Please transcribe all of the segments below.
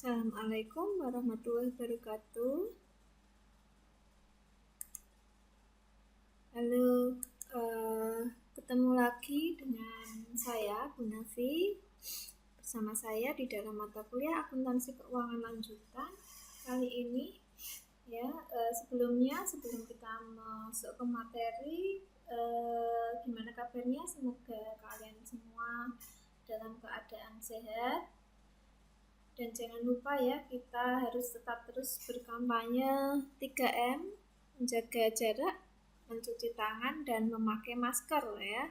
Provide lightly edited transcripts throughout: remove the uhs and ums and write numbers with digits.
Assalamualaikum warahmatullahi wabarakatuh. Halo, ketemu lagi dengan saya, Bu Nafi. Bersama saya di dalam mata kuliah Akuntansi Keuangan Lanjutan. Kali ini, sebelum kita masuk ke materi, gimana kabarnya? Semoga kalian semua dalam keadaan sehat. Dan jangan lupa ya, kita harus tetap terus berkampanye 3M, menjaga jarak, mencuci tangan, dan memakai masker ya,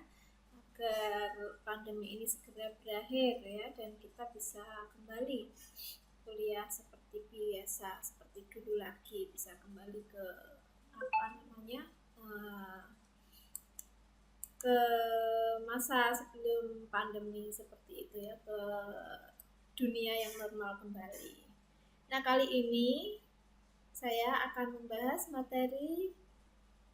agar pandemi ini segera berakhir ya, dan kita bisa kembali kuliah seperti biasa, seperti dulu lagi, bisa kembali ke ke masa sebelum pandemi seperti itu ya, ke dunia yang normal kembali. Nah, kali ini saya akan membahas materi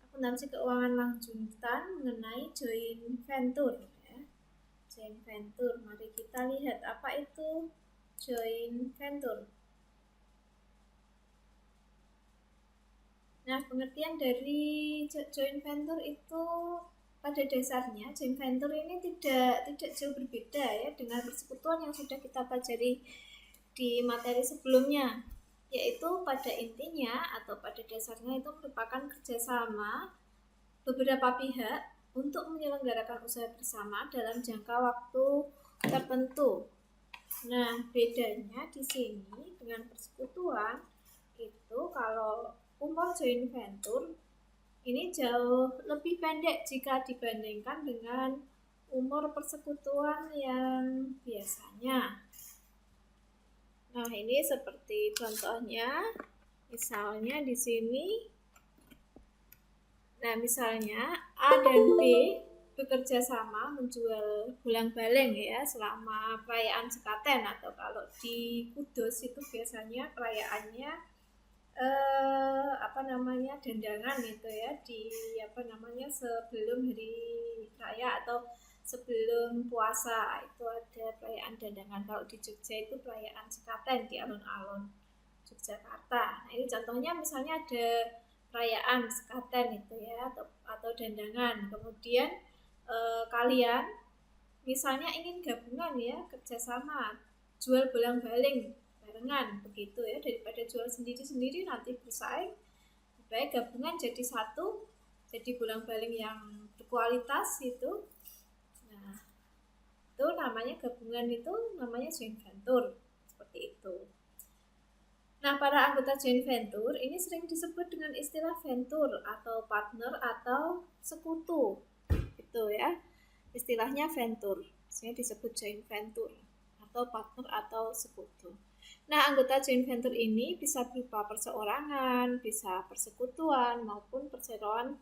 akuntansi keuangan lanjutan mengenai joint venture ya. Joint venture, mari kita lihat apa itu joint venture. Nah, pengertian dari joint venture itu pada dasarnya joint venture ini tidak jauh berbeda ya dengan persekutuan yang sudah kita pelajari di materi sebelumnya, yaitu pada intinya atau pada dasarnya itu merupakan kerjasama beberapa pihak untuk menyelenggarakan usaha bersama dalam jangka waktu tertentu. Nah, bedanya di sini dengan persekutuan itu kalau umur joint venture ini jauh lebih pendek jika dibandingkan dengan umur persekutuan yang biasanya. Nah, ini seperti contohnya, misalnya di sini. Nah, misalnya A dan B bekerja sama menjual bolang-baleng ya selama perayaan sekaten, atau kalau di Kudus itu biasanya perayaannya dandangan gitu ya, di sebelum hari raya atau sebelum puasa itu ada perayaan dandangan. Kalau di Jogja itu perayaan sekaten di alun-alun Yogyakarta. Nah, ini contohnya misalnya ada perayaan sekaten itu ya, atau dandangan. Kemudian kalian misalnya ingin gabungan ya, kerjasama jual bolang-baling barengan begitu ya, daripada jual sendiri-sendiri nanti bersaing, baik gabungan jadi satu, jadi bolang-baling yang berkualitas itu. Nah, itu namanya gabungan, itu namanya joint venture seperti itu. Nah, para anggota joint venture ini sering disebut dengan istilah venture atau partner atau sekutu itu ya, istilahnya venture, biasanya disebut joint venture atau partner atau sekutu. Nah, anggota joint venture ini bisa berupa perseorangan, bisa persekutuan, maupun perseroan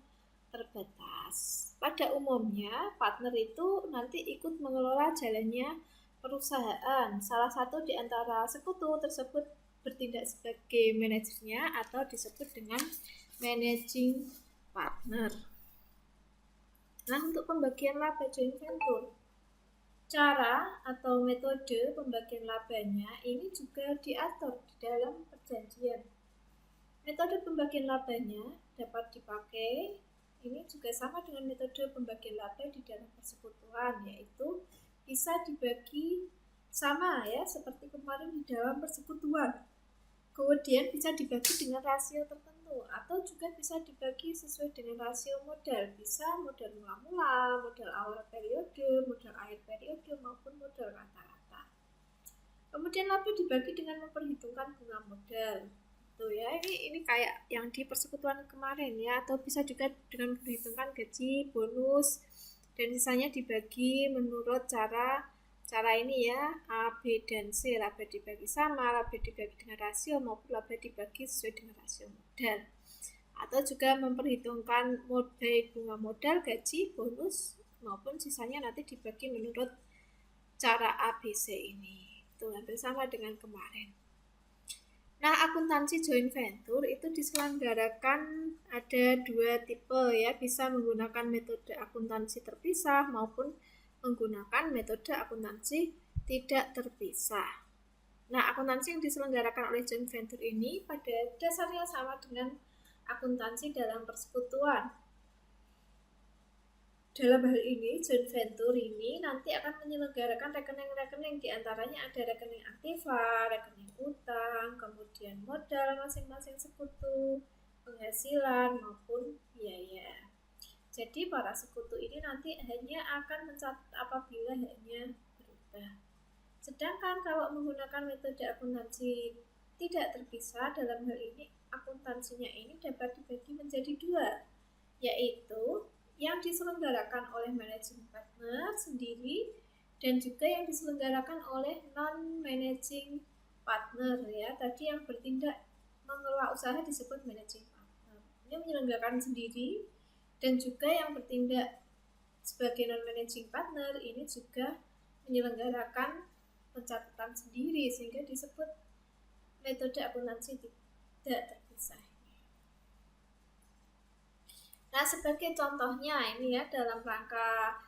terbatas. Pada umumnya, partner itu nanti ikut mengelola jalannya perusahaan. Salah satu di antara sekutu tersebut bertindak sebagai manajernya atau disebut dengan managing partner. Nah, untuk pembagian laba joint venture, cara atau metode pembagian labanya ini juga diatur di dalam perjanjian. Metode pembagian labanya dapat dipakai ini juga sama dengan metode pembagian laba di dalam persekutuan, yaitu bisa dibagi sama ya, seperti kemarin di dalam persekutuan. Kemudian bisa dibagi dengan rasio tertentu, atau juga bisa dibagi sesuai dengan rasio modal. Bisa modal mula-mula, modal awal periode, modal akhir periode, maupun modal rata-rata. Kemudian laba dibagi dengan memperhitungkan bunga modal. Tuh ya, ini kayak yang di persekutuan kemarin ya, atau bisa juga dengan memperhitungkan gaji, bonus, dan sisanya dibagi menurut cara ini ya, A, B, dan C. Laba dibagi sama, laba dibagi dengan rasio, maupun laba dibagi sesuai dengan rasio modal. Atau juga memperhitungkan baik bunga modal, gaji, bonus, maupun sisanya nanti dibagi menurut cara A, B, C ini. Itu hampir sama dengan kemarin. Nah, akuntansi joint venture itu diselenggarakan ada dua tipe ya, bisa menggunakan metode akuntansi terpisah maupun menggunakan metode akuntansi tidak terpisah. Nah, akuntansi yang diselenggarakan oleh joint venture ini pada dasarnya sama dengan akuntansi dalam persekutuan. Dalam hal ini, joint venture ini nanti akan menyelenggarakan rekening-rekening, diantaranya ada rekening aktiva, rekening utang, kemudian modal masing-masing sekutu, penghasilan maupun biaya. Jadi para sekutu ini nanti hanya akan mencatat apabila hanya berubah. Sedangkan kalau menggunakan metode akuntansi tidak terpisah, dalam hal ini akuntansinya ini dapat dibagi menjadi dua, yaitu yang diselenggarakan oleh managing partner sendiri dan juga yang diselenggarakan oleh non-managing partner ya. Tadi yang bertindak mengelola usaha disebut managing partner. Ini menyelenggarakan sendiri, dan juga yang bertindak sebagai non-managing partner ini juga menyelenggarakan pencatatan sendiri, sehingga disebut metode akuntansi tidak terpisah. Nah, sebagai contohnya ini ya, dalam rangka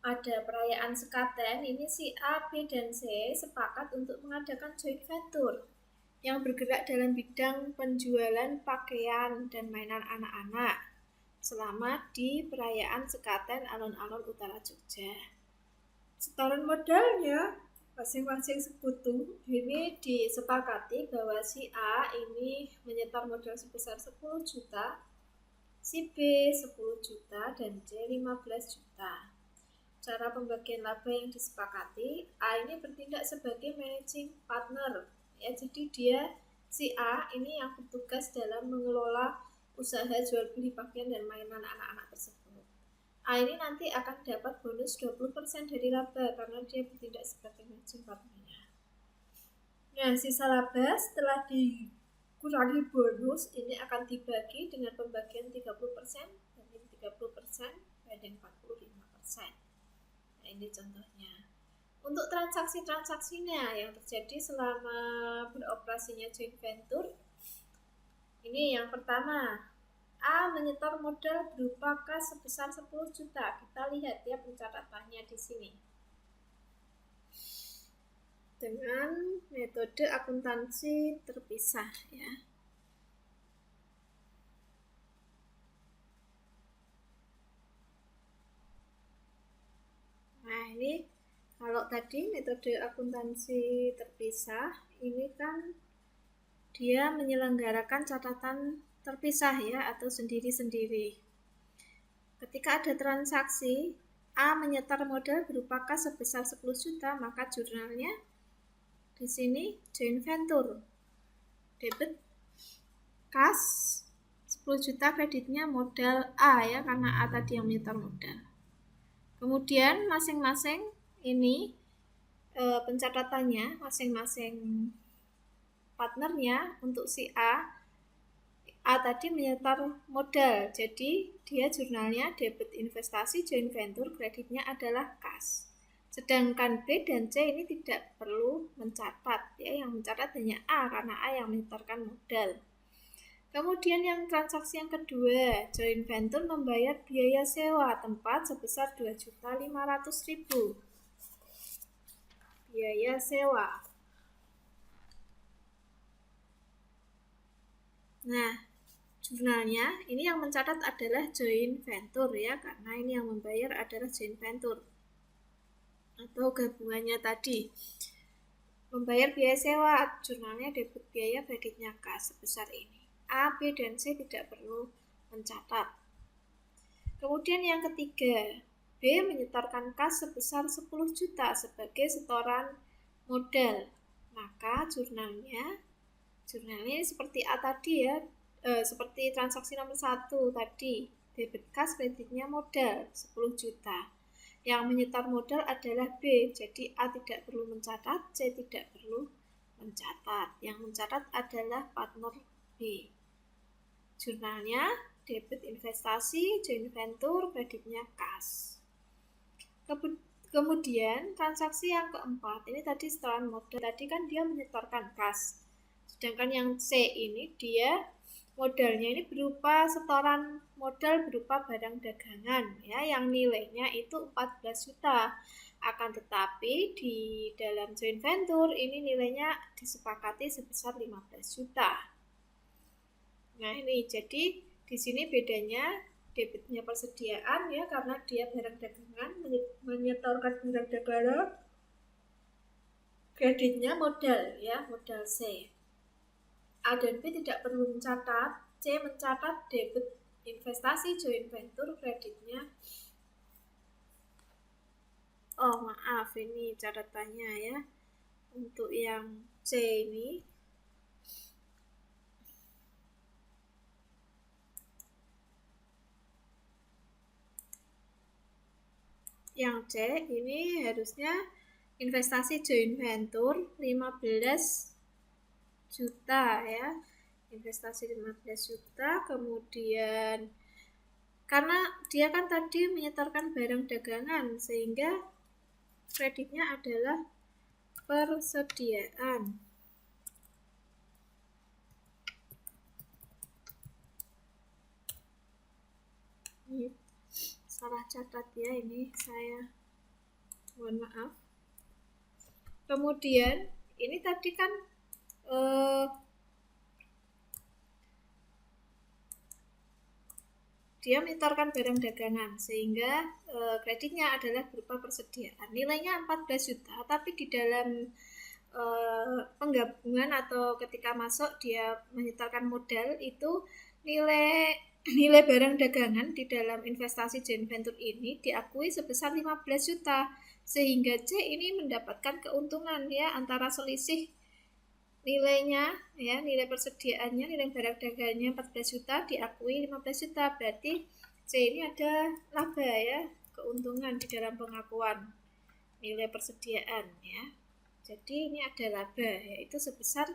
ada perayaan sekaten, ini si A, B, dan C sepakat untuk mengadakan joint venture yang bergerak dalam bidang penjualan pakaian dan mainan anak-anak selama di perayaan sekaten alun-alun utara Jogja. Setoran modalnya masing-masing sekutu ini disepakati bahwa si A ini menyetor modal sebesar 10 juta, si B 10 juta, dan C 15 juta. Cara pembagian laba yang disepakati, A ini bertindak sebagai managing partner. Ya, jadi dia si A ini yang bertugas dalam mengelola usaha jual beli pakaian dan mainan anak-anak tersebut. A ini nanti akan dapat bonus 20% dari laba karena dia bertindak sebagai managing partnernya. Nah, sisa laba setelah dikurangi bonus ini akan dibagi dengan pembagian 30% banding 30% banding 45%. Nah, ini contohnya. Untuk transaksi-transaksinya yang terjadi selama beroperasinya joint venture, ini yang pertama, A menyetor modal berupa kas sebesar 10 juta. Kita lihat ya pencatatannya di sini. Dengan metode akuntansi terpisah ya. Nah, ini kalau tadi metode akuntansi terpisah, ini kan dia menyelenggarakan catatan terpisah ya, atau sendiri-sendiri. Ketika ada transaksi, A menyetor modal berupa kas sebesar 10 juta, maka jurnalnya di sini joint venture. Debit kas 10 juta, kreditnya modal A ya, karena A tadi yang menyetor modal. Kemudian masing-masing ini pencatatannya masing-masing partnernya. Untuk si A tadi menyetor modal, jadi dia jurnalnya debit investasi joint venture, kreditnya adalah kas. Sedangkan B dan C ini tidak perlu mencatat ya, yang mencatat hanya A karena A yang menyetorkan modal. Kemudian yang transaksi yang kedua, joint venture membayar biaya sewa tempat sebesar 2.500.000. Biaya sewa. Nah, jurnalnya ini yang mencatat adalah joint venture ya, karena ini yang membayar adalah joint venture atau gabungannya tadi. Membayar biaya sewa, jurnalnya debit biaya, kreditnya kas sebesar ini. A, B, dan C tidak perlu mencatat. Kemudian yang ketiga, B menyetorkan kas sebesar 10 juta sebagai setoran modal. Maka jurnalnya seperti A tadi ya, seperti transaksi nomor 1 tadi, debit kas, kreditnya modal 10 juta. Yang menyetor modal adalah B, jadi A tidak perlu mencatat, C tidak perlu mencatat. Yang mencatat adalah partner B. Jurnalnya debit investasi, joint venture, kreditnya kas. Kemudian transaksi yang keempat, ini tadi setoran modal, tadi kan dia menyetorkan kas. Sedangkan yang C ini dia modalnya ini berupa setoran modal berupa barang dagangan ya, yang nilainya itu 14 juta. Akan tetapi di dalam joint venture ini nilainya disepakati sebesar 15 juta. Nah, ini jadi di sini bedanya debitnya persediaan ya, karena dia barang dagangan, menyetorkan barang dagangan, kreditnya modal ya, modal C. A dan B tidak perlu mencatat, C mencatat debit investasi joint venture, kreditnya. Oh maaf, ini catatannya ya, untuk yang C ini. Yang C ini harusnya investasi joint venture 15 juta ya. Investasi 15 juta, kemudian karena dia kan tadi menyetorkan barang dagangan sehingga kreditnya adalah persediaan. Ini salah catat ya, ini saya mohon maaf. Kemudian ini tadi kan dia menyetorkan barang dagangan sehingga kreditnya adalah berupa persediaan. Nilainya 14 juta, tapi di dalam penggabungan atau ketika masuk dia menyetorkan modal itu nilai barang dagangan di dalam investasi joint venture ini diakui sebesar 15 juta, sehingga C ini mendapatkan keuntungan ya, antara selisih nilainya ya, nilai persediaannya, nilai barang dagangnya 14 juta diakui 15 juta, berarti C ini ada laba ya, keuntungan di dalam pengakuan nilai persediaan ya. Jadi ini ada laba, yaitu sebesar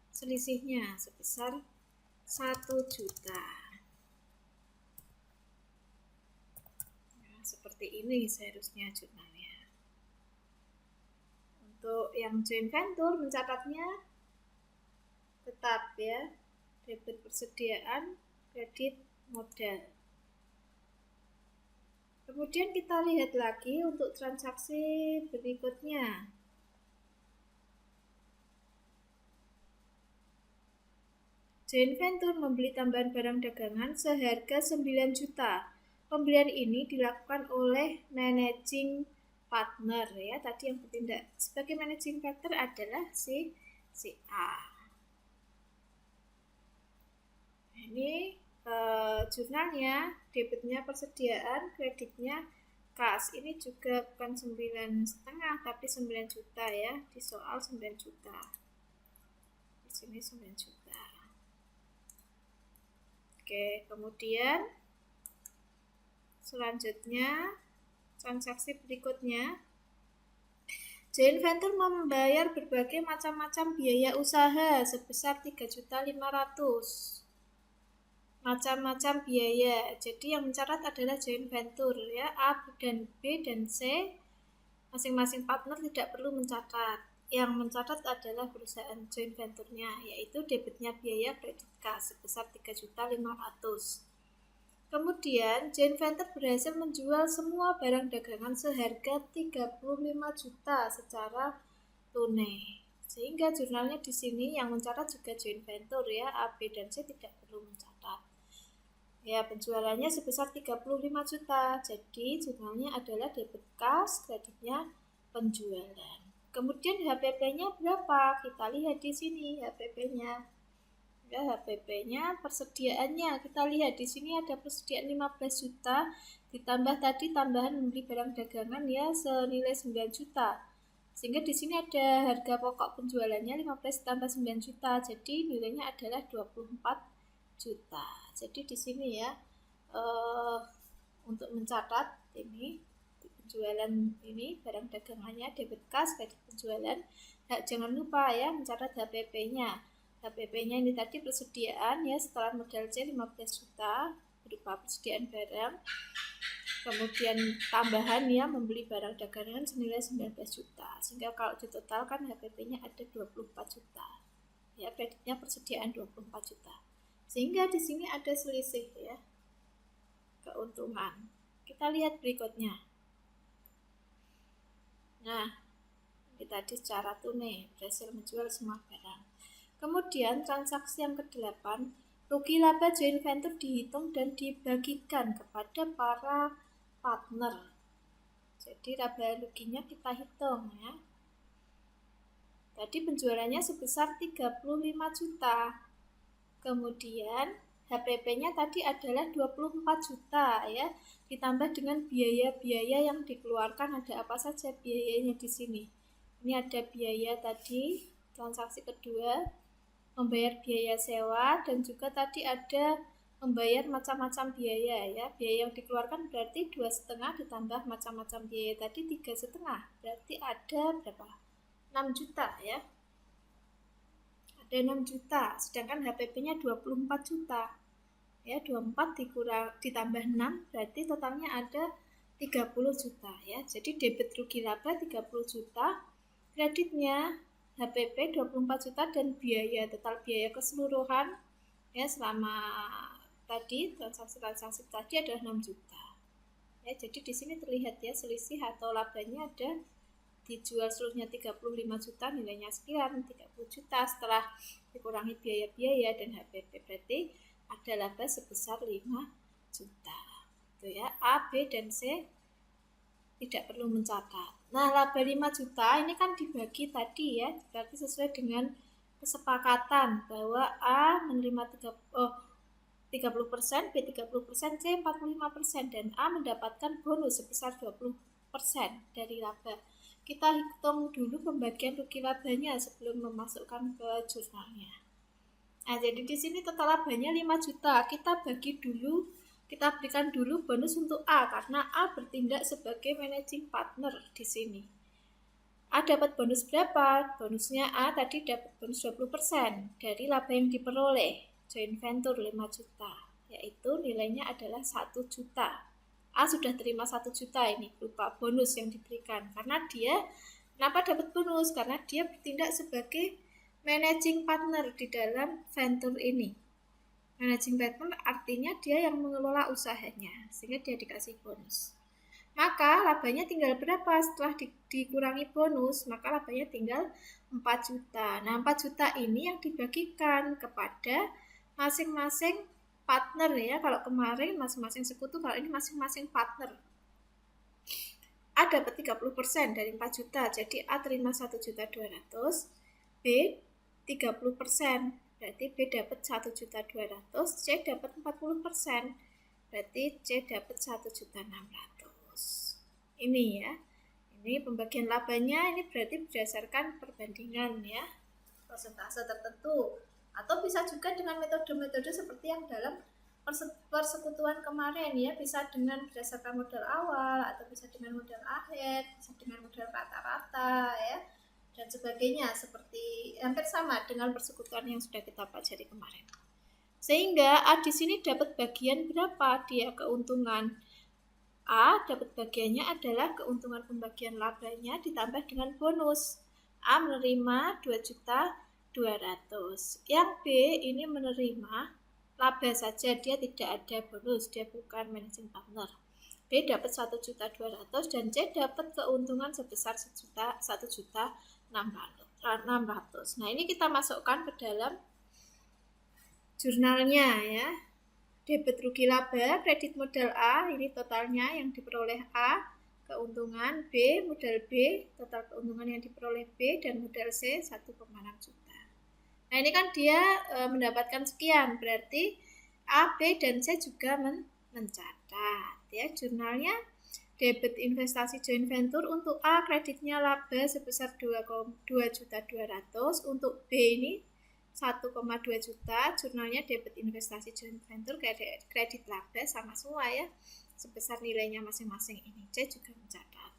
selisihnya sebesar 1 juta. Nah, seperti ini seharusnya jurnalnya. Untuk yang joint venture mencatatnya tetap ya, debit persediaan, kredit modal. Kemudian kita lihat lagi untuk transaksi berikutnya. Joint venture membeli tambahan barang dagangan seharga 9 juta. Pembelian ini dilakukan oleh managing partner ya. Tadi yang bertindak sebagai managing partner adalah si A. Ini jurnalnya, debitnya persediaan, kreditnya kas. Ini juga bukan 9,5 tapi 9 juta ya. Di soal 9 juta. Di sini 9 juta. Oke, kemudian selanjutnya transaksi berikutnya. Joint venture membayar berbagai macam-macam biaya usaha sebesar 3.500.000. Macam-macam biaya. Jadi yang mencatat adalah joint venture ya, A dan B dan C. Masing-masing partner tidak perlu mencatat. Yang mencatat adalah perusahaan joint venture-nya, yaitu debitnya biaya kredit kas sebesar 3.500.000. Kemudian joint venture berhasil menjual semua barang dagangan seharga 35 juta secara tunai. Sehingga jurnalnya di sini yang mencatat juga joint venture ya, A, B dan C tidak perlu mencatat. Ya, penjualannya sebesar 35 juta. Jadi jurnalnya adalah debit kas, kreditnya penjualan. Kemudian HPP-nya berapa? Kita lihat di sini HPP-nya. Ya, HPP-nya persediaannya kita lihat di sini ada persediaan 15 juta ditambah tadi tambahan membeli barang dagangan ya senilai 9 juta. Sehingga di sini ada harga pokok penjualannya 15 tambah 9 juta. Jadi nilainya adalah 24 juta. Jadi di sini ya untuk mencatat ini penjualan ini barang dagangannya debit kas, kredit penjualan. Jangan lupa ya mencatat HPP-nya. HPP-nya ini tadi persediaan ya, setelah modal C 15 juta berupa persediaan barang. Kemudian tambahan ya membeli barang dagangan senilai 19 juta. Sehingga kalau ditotalkan HPP-nya ada 24 juta. Ya, kreditnya persediaan 24 juta. Sehingga di sini ada selisih ya, keuntungan. Kita lihat berikutnya. Nah, ini tadi secara tunai berhasil menjual semua barang. Kemudian transaksi yang ke-8, rugi laba joint venture dihitung dan dibagikan kepada para partner. Jadi laba ruginya kita hitung ya. Tadi penjualannya sebesar 35 juta. Kemudian HPP-nya tadi adalah 24 juta ya. Ditambah dengan biaya-biaya yang dikeluarkan, ada apa saja biayanya di sini. Ini ada biaya tadi transaksi kedua, membayar biaya sewa, dan juga tadi ada membayar macam-macam biaya ya. Biaya yang dikeluarkan berarti 2,5 ditambah macam-macam biaya tadi 3,5, berarti ada berapa? 6 juta ya. Ada 6 juta, sedangkan HPP-nya 24 juta. Ya, 24 ditambah 6 berarti totalnya ada 30 juta ya. Jadi debit rugi laba 30 juta, kreditnya HPP 24 juta, dan biaya total biaya keseluruhan ya selama tadi transaksi tadi adalah 6 juta. Ya, jadi di sini terlihat ya selisih atau labanya ada, dijual seluruhnya 35 juta, nilainya sekian 30 juta setelah dikurangi biaya-biaya dan HPP, berarti ada laba sebesar 5 juta. Itu ya, A, B, dan C tidak perlu mencatat. Nah, laba 5 juta ini kan dibagi tadi ya, dibagi sesuai dengan kesepakatan bahwa A menerima 30%, B 30%, C 45%, dan A mendapatkan bonus sebesar 20% dari laba. Kita hitung dulu pembagian rugi labanya sebelum memasukkan ke jurnalnya. Nah, jadi di sini total labanya 5 juta. Kita bagi dulu, kita berikan dulu bonus untuk A karena A bertindak sebagai managing partner di sini. A dapat bonus berapa? Bonusnya A tadi dapat bonus 20% dari laba yang diperoleh joint venture 5 juta, yaitu nilainya adalah 1 juta. A sudah terima 1 juta ini berupa bonus yang diberikan. Karena dia, kenapa dapat bonus? Karena dia bertindak sebagai managing partner di dalam venture ini. Managing partner artinya dia yang mengelola usahanya, sehingga dia dikasih bonus. Maka labanya tinggal berapa setelah dikurangi bonus? Maka labanya tinggal 4 juta. Nah, 4 juta ini yang dibagikan kepada masing-masing partner ya. Kalau kemarin masing-masing sekutu, kalau ini masing-masing partner. A dapat 30% dari 4 juta, jadi A terima 1.200.000, B 30%, berarti B dapat 1.200.000, C dapat 40%, berarti C dapat 1.600.000. Ini ya, ini pembagian labanya, ini berarti berdasarkan perbandingan ya, persentase tertentu. Atau bisa juga dengan metode-metode seperti yang dalam persekutuan kemarin ya, bisa dengan berdasarkan modal awal, atau bisa dengan modal akhir, bisa dengan modal rata-rata ya, dan sebagainya, seperti hampir sama dengan persekutuan yang sudah kita pelajari kemarin. Sehingga A di sini dapat bagian berapa? Dia keuntungan. A dapat bagiannya adalah keuntungan pembagian labanya ditambah dengan bonus. A menerima 2.200.000. Yang B ini menerima laba saja, dia tidak ada bonus, dia bukan managing partner. B dapat 1.200.000 dan C dapat keuntungan sebesar 1.600.000. Nah, ini kita masukkan ke dalam jurnalnya ya. Debit rugi laba, kredit modal A, ini totalnya yang diperoleh A, keuntungan B, modal B, total keuntungan yang diperoleh B, dan modal C 1,6 juta. Nah, ini kan dia mendapatkan sekian, berarti A, B, dan C juga mencatat ya. Jurnalnya debit investasi joint venture untuk A, kreditnya laba sebesar 2.200.000, untuk B ini 1,2 juta, jurnalnya debit investasi joint venture, kredit laba sama semua ya, sebesar nilainya masing-masing ini. C juga mencatat.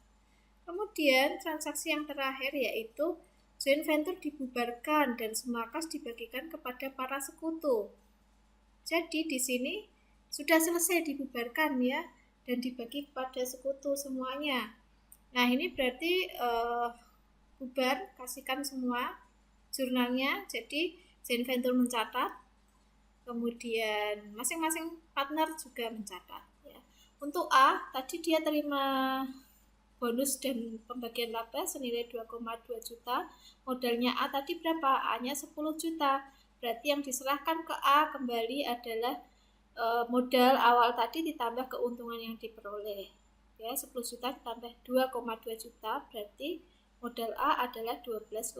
Kemudian transaksi yang terakhir yaitu joint venture dibubarkan dan semua kas dibagikan kepada para sekutu. Jadi di sini sudah selesai dibubarkan ya, dan dibagi kepada sekutu semuanya. Nah, ini berarti bubar, kasihkan semua jurnalnya. Jadi joint venture mencatat, kemudian masing-masing partner juga mencatat ya. Untuk A tadi dia terima bonus dan pembagian laba senilai 2,2 juta. Modalnya A tadi berapa? A-nya 10 juta. Berarti yang diserahkan ke A kembali adalah modal awal tadi ditambah keuntungan yang diperoleh. Ya, 10 juta ditambah 2,2 juta berarti modal A adalah 12,2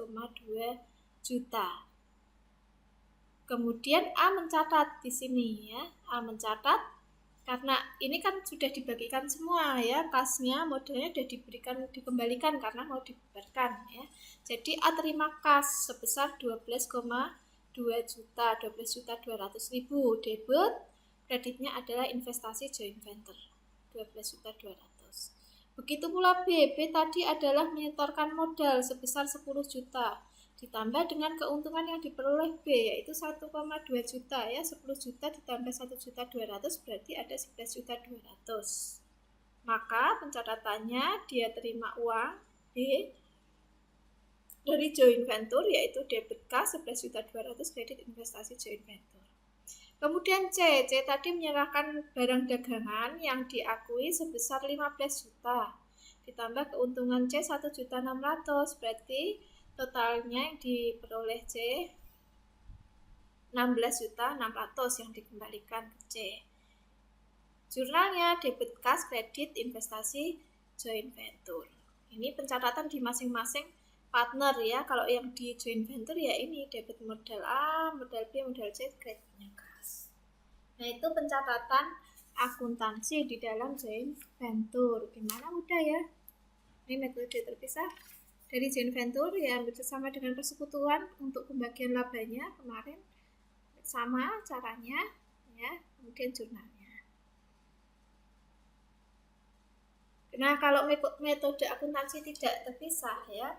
juta. Kemudian A mencatat di sini ya. A mencatat karena ini kan sudah dibagikan semua ya, kasnya modalnya sudah dikembalikan karena mau dibubarkan ya. Jadi A terima kas sebesar 12,2 juta, 12.200.000. Debit, kreditnya adalah investasi joint venture 12.200. Begitu pula B tadi adalah menyetorkan modal sebesar 10 juta. Ditambah dengan keuntungan yang diperoleh B yaitu 1,2 juta ya, 10 juta ditambah 1.200.000 berarti ada 11.200.000. Maka pencatatannya dia terima uang B dari joint venture yaitu debit kas 11.200.000 kredit investasi joint venture. Kemudian C tadi menyerahkan barang dagangan yang diakui sebesar 15 juta. Ditambah keuntungan C 1.600.000 berarti totalnya yang diperoleh C 16.600.000 yang dikembalikan ke C. Jurnalnya debit kas kredit investasi joint venture. Ini pencatatan di masing-masing partner ya. Kalau yang di joint venture ya ini debit modal A, modal B, modal C, kreditnya kas. Nah itu pencatatan akuntansi di dalam joint venture. Gimana, mudah ya? Ini metode terpisah. Dari joint venture ya bersama dengan persekutuan untuk pembagian labanya kemarin sama caranya ya, kemudian jurnalnya. Nah kalau metode akuntansi tidak terpisah ya,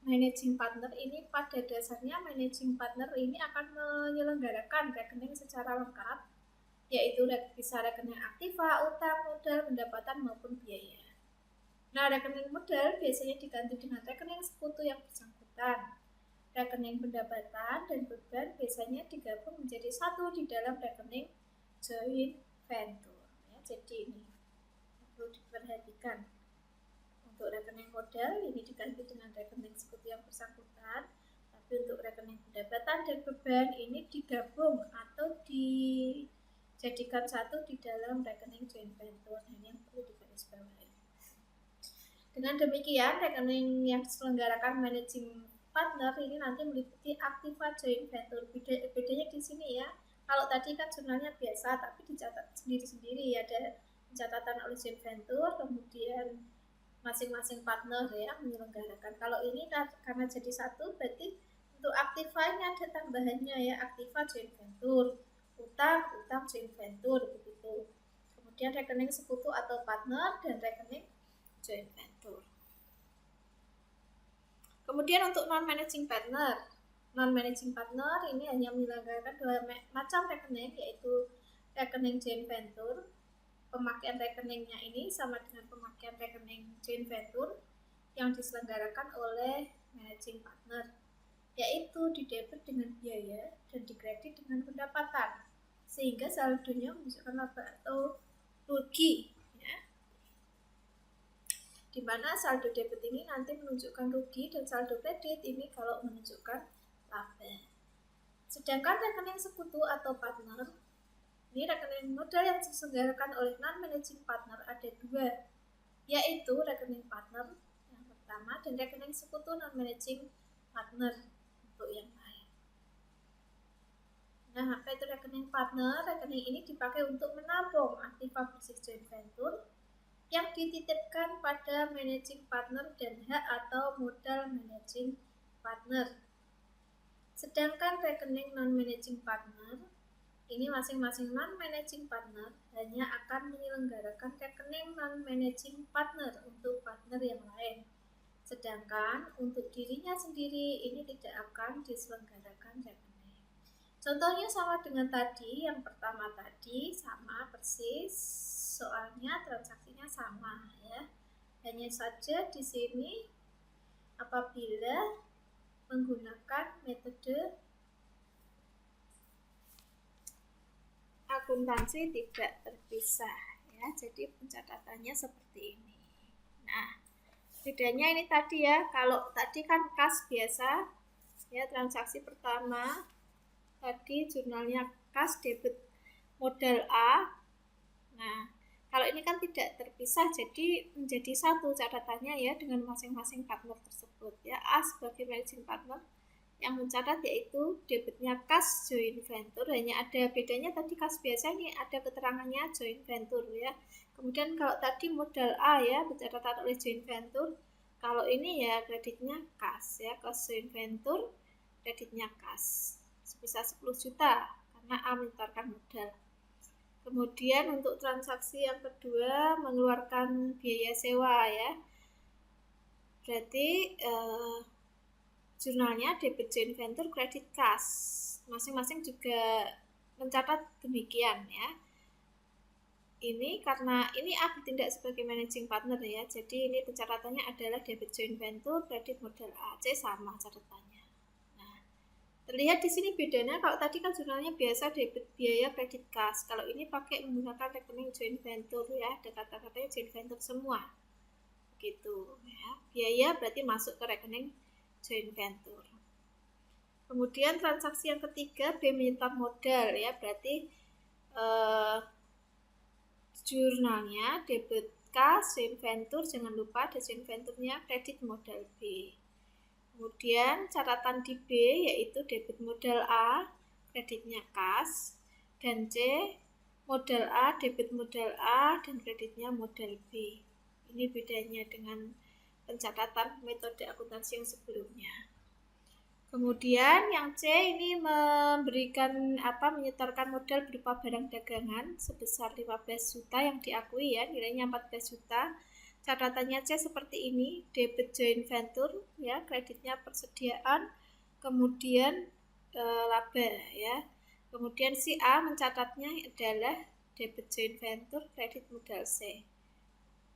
managing partner ini pada dasarnya managing partner ini akan menyelenggarakan rekening secara lengkap, yaitu bisa rekening aktiva, utang, modal, pendapatan maupun biaya. Nah, rekening modal biasanya diganti dengan rekening sekutu yang bersangkutan. Rekening pendapatan dan beban biasanya digabung menjadi satu di dalam rekening joint venture. Ya, jadi ini perlu diperhatikan. Untuk rekening modal ini diganti dengan rekening sekutu yang bersangkutan. Tapi untuk rekening pendapatan dan beban ini digabung atau dijadikan satu di dalam rekening joint venture. Ini yang perlu digarisbawahi. Dengan demikian, rekening yang diselenggarakan managing partner ini nanti meliputi aktiva joint venture. Bedanya di sini ya. Kalau tadi kan jurnalnya biasa, tapi dicatat sendiri-sendiri ya, ada pencatatan oleh joint venture, kemudian masing-masing partner ya menyelenggarakan. Kalau ini karena jadi satu, berarti untuk aktiva ini ada tambahannya ya, aktiva joint venture, utang joint venture begitu. Kemudian rekening sekutu atau partner dan rekening joint venture. Kemudian untuk non-managing partner ini hanya menyelenggarakan dua macam rekening, yaitu rekening joint venture. Pemakaian rekeningnya ini sama dengan pemakaian rekening joint venture yang diselenggarakan oleh managing partner, yaitu didebit dengan biaya dan dikredit dengan pendapatan, sehingga saldonya menunjukkan laba atau rugi. Di mana saldo debit ini nanti menunjukkan rugi dan saldo kredit ini kalau menunjukkan laba. Sedangkan rekening sekutu atau partner, ini rekening modal yang diselenggarakan oleh non-managing partner ada dua, yaitu rekening partner yang pertama dan rekening sekutu non-managing partner untuk yang lain. Nah, apa itu rekening partner? Rekening ini dipakai untuk menampung aktiva bisnis joint venture yang dititipkan pada managing partner dan hak atau modal managing partner. Sedangkan rekening non-managing partner, ini masing-masing non-managing partner hanya akan menyelenggarakan rekening non-managing partner untuk partner yang lain. Sedangkan untuk dirinya sendiri ini tidak akan diselenggarakan rekening. Contohnya sama dengan tadi, yang pertama tadi sama persis. Soalnya transaksinya sama ya. Hanya saja di sini apabila menggunakan metode akuntansi tidak terpisah ya. Jadi pencatatannya seperti ini. Nah, Bedanya ini tadi ya, kalau tadi kan kas biasa ya, transaksi pertama tadi jurnalnya kas debit modal A. Nah, kalau ini kan tidak terpisah, jadi menjadi satu catatannya ya dengan masing-masing partner tersebut ya. A sebagai managing partner yang mencatat yaitu debitnya kas joint venture, hanya ada bedanya tadi kas biasa ini ada keterangannya joint venture ya. Kemudian kalau tadi modal A ya mencatat oleh joint venture, kalau ini ya kreditnya kas ya, kas joint venture kreditnya kas sebesar 10 juta karena A menyetorkan modal. Kemudian untuk transaksi yang kedua mengeluarkan biaya sewa ya, berarti jurnalnya debit joint venture kredit kas, masing-masing juga mencatat demikian ya. Ini karena ini A bertindak sebagai managing partner ya, jadi ini pencatatannya adalah debit joint venture kredit modal A, C sama catatannya. Nah, terlihat di sini bedanya, kalau tadi kan jurnalnya biasa debit biaya kredit kas, kalau ini pakai menggunakan rekening joint venture ya, ada kata-katanya joint venture semua gitu ya. Biaya berarti masuk ke rekening joint venture. Kemudian transaksi yang ketiga B menyetor modal ya, berarti jurnalnya debit kas joint venture, jangan lupa ada joint venture-nya kredit modal B. Kemudian catatan di B yaitu debit modal A kreditnya kas, dan C modal A debit modal A dan kreditnya modal B. Ini bedanya dengan pencatatan metode akuntansi yang sebelumnya. Kemudian yang C ini memberikan menyetorkan modal berupa barang dagangan sebesar 15 juta yang diakui ya, nilainya 14 juta. Catatannya C seperti ini, debit joint venture ya, kreditnya persediaan, kemudian laba ya. Kemudian si A mencatatnya adalah debit joint venture kredit modal C.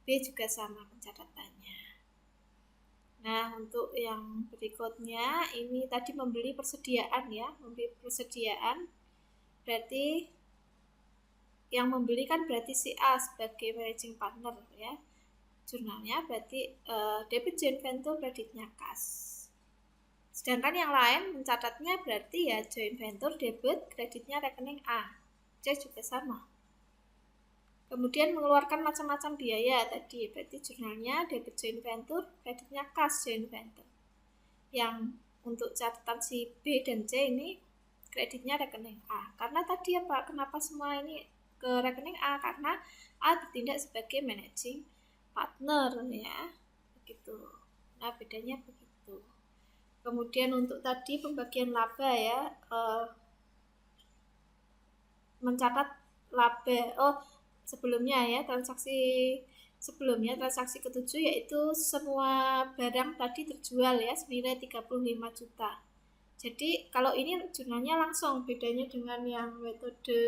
B juga sama pencatatannya. Nah, untuk yang berikutnya ini tadi membeli persediaan ya, membeli persediaan berarti yang membeli kan berarti si A sebagai managing partner ya. Jurnalnya berarti debit joint venture kreditnya kas. Sedangkan yang lain mencatatnya berarti ya joint venture debit kreditnya rekening A. C juga sama. Kemudian mengeluarkan macam-macam biaya tadi, berarti jurnalnya debit joint venture, kreditnya kas joint venture. Yang untuk catatan si B dan C ini kreditnya rekening A. Karena tadi apa? Kenapa semua ini ke rekening A? Karena A bertindak sebagai managing partner ya, begitu. Nah, bedanya begitu. Kemudian untuk tadi pembagian laba ya, mencatat laba. Sebelumnya ya, transaksi ketujuh yaitu semua barang tadi terjual ya senilai 35 juta. Jadi kalau ini jurnalnya langsung, bedanya dengan yang metode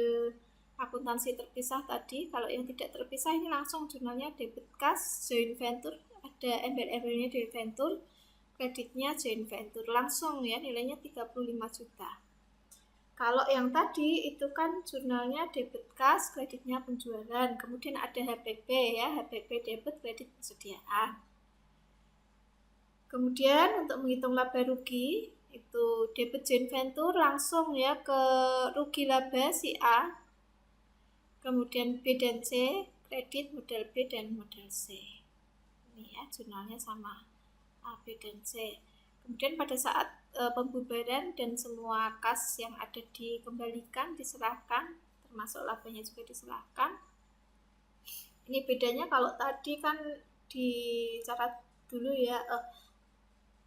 akuntansi terpisah tadi. Kalau yang tidak terpisah ini langsung jurnalnya debit kas joint venture, ada embel-embelnya joint venture, kreditnya joint venture, langsung ya nilainya 35 juta. Kalau yang tadi itu kan jurnalnya debit kas, kreditnya penjualan, kemudian ada HPP ya, HPP debit kredit persediaan. Kemudian untuk menghitung laba rugi itu debit joint venture langsung ya ke rugi laba si A. Kemudian B dan C kredit modal B dan modal C. Ini ya jurnalnya sama A, B dan C. Kemudian pada saat pembubaran dan semua kas yang ada dikembalikan, diserahkan, termasuk labanya juga diserahkan. Ini bedanya kalau tadi kan dicatat dulu ya,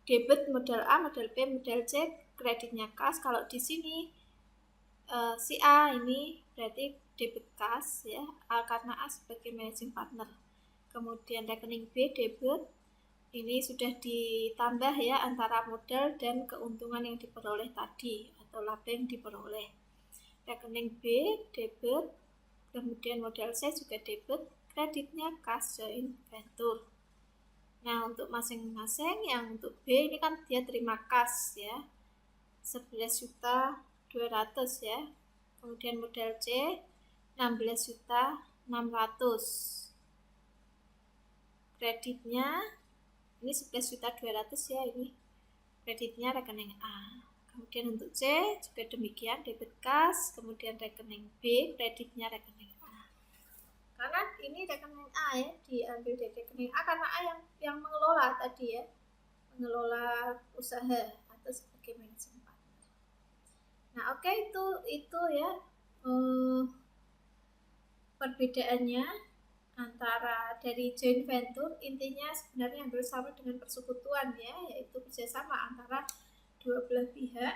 debit modal A, modal B, modal C, kreditnya kas. Kalau di sini si A ini berarti debit kas ya, A karena A sebagai managing partner. Kemudian rekening B debit, ini sudah ditambah ya antara modal dan keuntungan yang diperoleh tadi atau laba yang diperoleh. Rekening B debit, kemudian modal C juga debit, kreditnya kas joint venture. Nah, untuk masing-masing yang untuk B ini kan dia terima kas ya 11.200.000 ya. Kemudian modal C 16.600.000. Kreditnya Ini 11.200.000 ya, ini kreditnya rekening A. Kemudian untuk C juga demikian, debit kas, kemudian rekening B, kreditnya rekening A. Karena ini rekening A ya, diambil dari rekening A karena A yang mengelola tadi ya, mengelola usaha atau sebagai manajemen partner. Nah oke, itu ya perbedaannya antara dari joint venture. Intinya sebenarnya hampir sama dengan persekutuan ya, yaitu kerjasama antara dua belah pihak.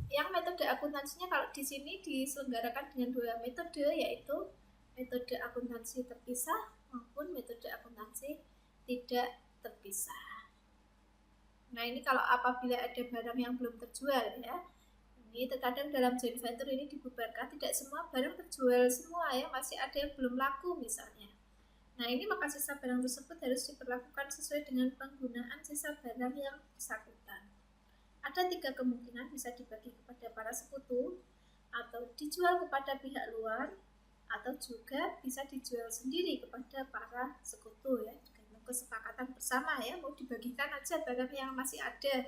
Yang metode akuntansinya kalau di sini diselenggarakan dengan dua metode, yaitu metode akuntansi terpisah maupun metode akuntansi tidak terpisah. Nah ini kalau apabila ada barang yang belum terjual ya, ini terkadang dalam joint venture ini dibubarkan, tidak semua barang terjual semua ya, masih ada yang belum laku misalnya. Nah ini maka sisa barang tersebut harus diperlakukan sesuai dengan penggunaan sisa barang yang bersangkutan. Ada 3 kemungkinan, bisa dibagi kepada para sekutu, atau dijual kepada pihak luar, atau juga bisa dijual sendiri kepada para sekutu ya, dengan kesepakatan bersama ya, mau dibagikan aja barang yang masih ada,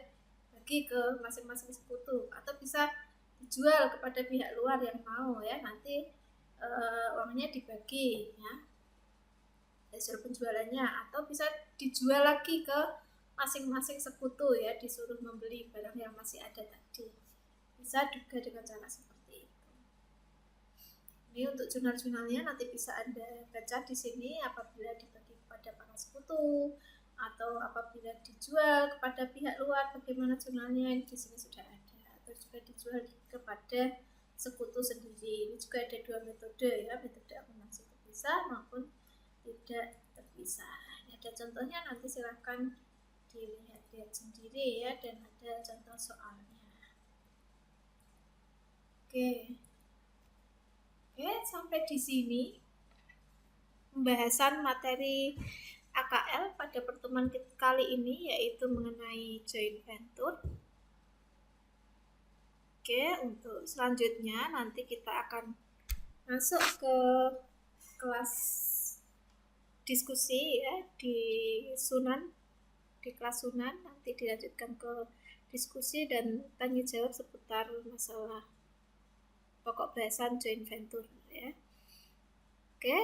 bagi ke masing-masing sekutu, atau bisa dijual kepada pihak luar yang mau ya, nanti uangnya dibagi ya, hasil penjualannya, atau bisa dijual lagi ke masing-masing sekutu ya, disuruh membeli barang yang masih ada tadi. Bisa juga dengan cara seperti itu. Ini untuk jurnal-jurnalnya nanti bisa Anda baca di sini, apabila dibagi kepada para sekutu atau apabila dijual kepada pihak luar, bagaimana jurnalnya di sini sudah ada, atau juga dijual kepada sekutu sendiri. Ini juga ada 2 metode ya, metode akuntansi terpisah maupun tidak terpisah. Ini ada contohnya, nanti silahkan dilihat-lihat sendiri ya, dan ada contoh soalnya. Oke, sampai di sini pembahasan materi AKL pada pertemuan kali ini, yaitu mengenai joint venture. Oke, untuk selanjutnya nanti kita akan masuk ke kelas diskusi ya, di kelas Sunan, nanti dilanjutkan ke diskusi dan tanya jawab seputar masalah pokok bahasan joint venture ya. Oke,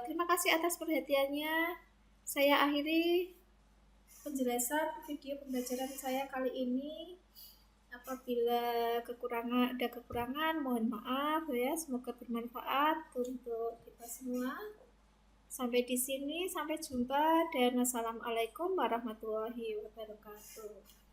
terima kasih atas perhatiannya. Saya akhiri penjelasan video pembelajaran saya kali ini. Apabila ada kekurangan, mohon maaf ya. Semoga bermanfaat untuk kita semua. Sampai di sini, sampai jumpa dan wassalamualaikum warahmatullahi wabarakatuh.